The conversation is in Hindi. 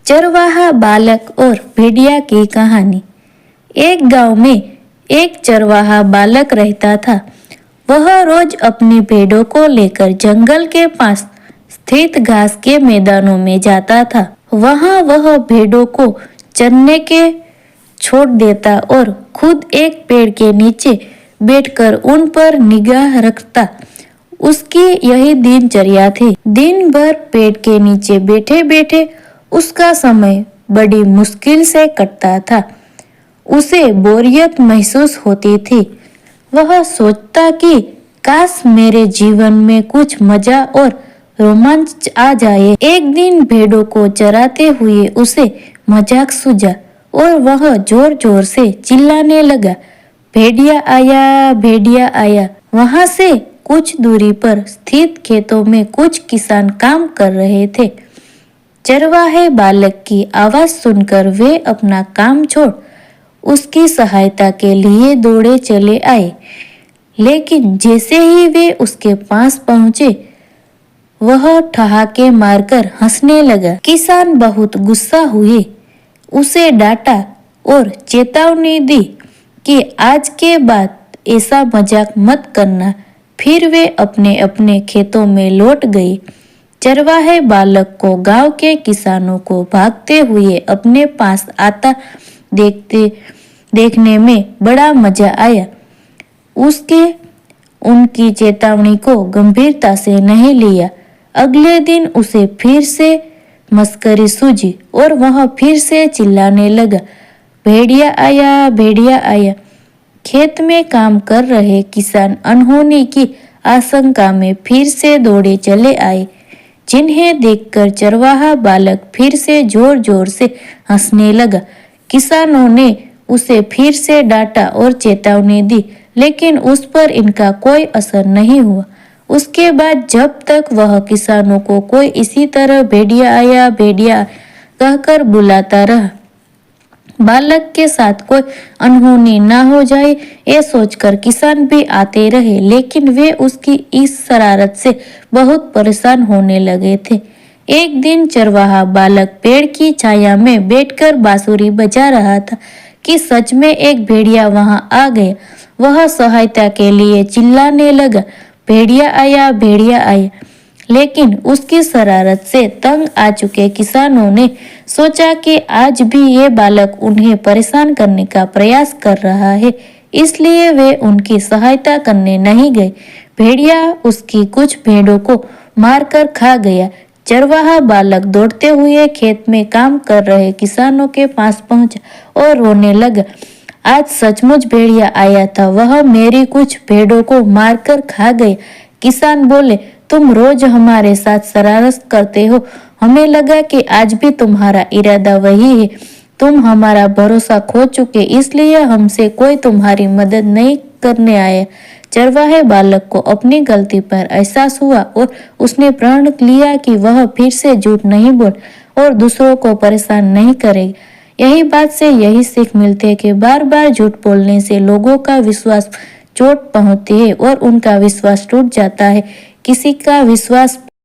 चरवाहा बालक और भेड़िया की कहानी। एक गांव में एक चरवाहा बालक रहता था। वह रोज अपनी भेड़ों को लेकर जंगल के पास स्थित घास के मैदानों में जाता था। वहां वह भेड़ों को चरने के छोड़ देता और खुद एक पेड़ के नीचे बैठकर उन पर निगाह रखता। उसकी यही दिनचर्या थी। दिन भर पेड़ के नीचे बैठे बैठे उसका समय बड़ी मुश्किल से कटता था। उसे बोरियत महसूस होती थी। वह सोचता कि काश मेरे जीवन में कुछ मजा और रोमांच आ जाए। एक दिन भेड़ों को चराते हुए उसे मजाक सूझा और वह जोर जोर से चिल्लाने लगा, भेड़िया आया, भेड़िया आया। वहां से कुछ दूरी पर स्थित खेतों में कुछ किसान काम कर रहे थे। चरवाहे बालक की आवाज सुनकर वे अपना काम छोड़ उसकी सहायता के लिए दौड़े चले आए। लेकिन जैसे ही वे उसके पास पहुंचे, वह ठहाके मारकर हंसने लगा। किसान बहुत गुस्सा हुए, उसे डांटा और चेतावनी दी कि आज के बाद ऐसा मजाक मत करना। फिर वे अपने अपने खेतों में लौट गए। चरवाहे बालक को गांव के किसानों को भागते हुए अपने पास आता देखने में बड़ा मजा आया। उसके उनकी चेतावनी को गंभीरता से नहीं लिया। अगले दिन उसे फिर से मस्करी सूझी और वह फिर से चिल्लाने लगा, भेड़िया आया, भेड़िया आया। खेत में काम कर रहे किसान अनहोनी की आशंका में फिर से दौड़े चले आए, जिन्हें देखकर चरवाहा बालक फिर से जोर जोर से हंसने लगा। किसानों ने उसे फिर से डांटा और चेतावनी दी, लेकिन उस पर इनका कोई असर नहीं हुआ। उसके बाद जब तक वह किसानों को कोई इसी तरह भेड़िया आया, भेड़िया कहकर बुलाता रहा, बालक के साथ कोई अनहोनी ना हो जाए, ये सोचकर किसान भी आते रहे। लेकिन वे उसकी इस शरारत से बहुत परेशान होने लगे थे। एक दिन चरवाहा बालक पेड़ की छाया में बैठकर बांसुरी बजा रहा था कि सच में एक भेड़िया वहां आ गया। वह सहायता के लिए चिल्लाने लगा, भेड़िया आया, भेड़िया आया। लेकिन उसकी शरारत से तंग आ चुके किसानों ने सोचा कि आज भी ये बालक उन्हें परेशान करने का प्रयास कर रहा है, इसलिए वे उनकी सहायता करने नहीं गए। भेड़िया उसकी कुछ भेड़ों को मारकर खा गया। चरवाहा बालक दौड़ते हुए खेत में काम कर रहे किसानों के पास पहुंचा और रोने लगा, आज सचमुच भेड़िया आया था, वह मेरी कुछ भेड़ों को मारकर खा गए। किसान बोले, तुम रोज हमारे साथ शरारत करते हो, हमें लगा कि आज भी तुम्हारा इरादा वही है। तुम हमारा भरोसा खो चुके, इसलिए हमसे कोई तुम्हारी मदद नहीं करने आया। चरवाहे बालक को अपनी गलती पर एहसास हुआ और उसने प्रण लिया कि वह फिर से झूठ नहीं बोल और दूसरों को परेशान नहीं करेगा। यही बात से यही सीख मिलती है कि बार बार झूठ बोलने से लोगों का विश्वास चोट पहुंचती है और उनका विश्वास टूट जाता है। किसी का विश्वास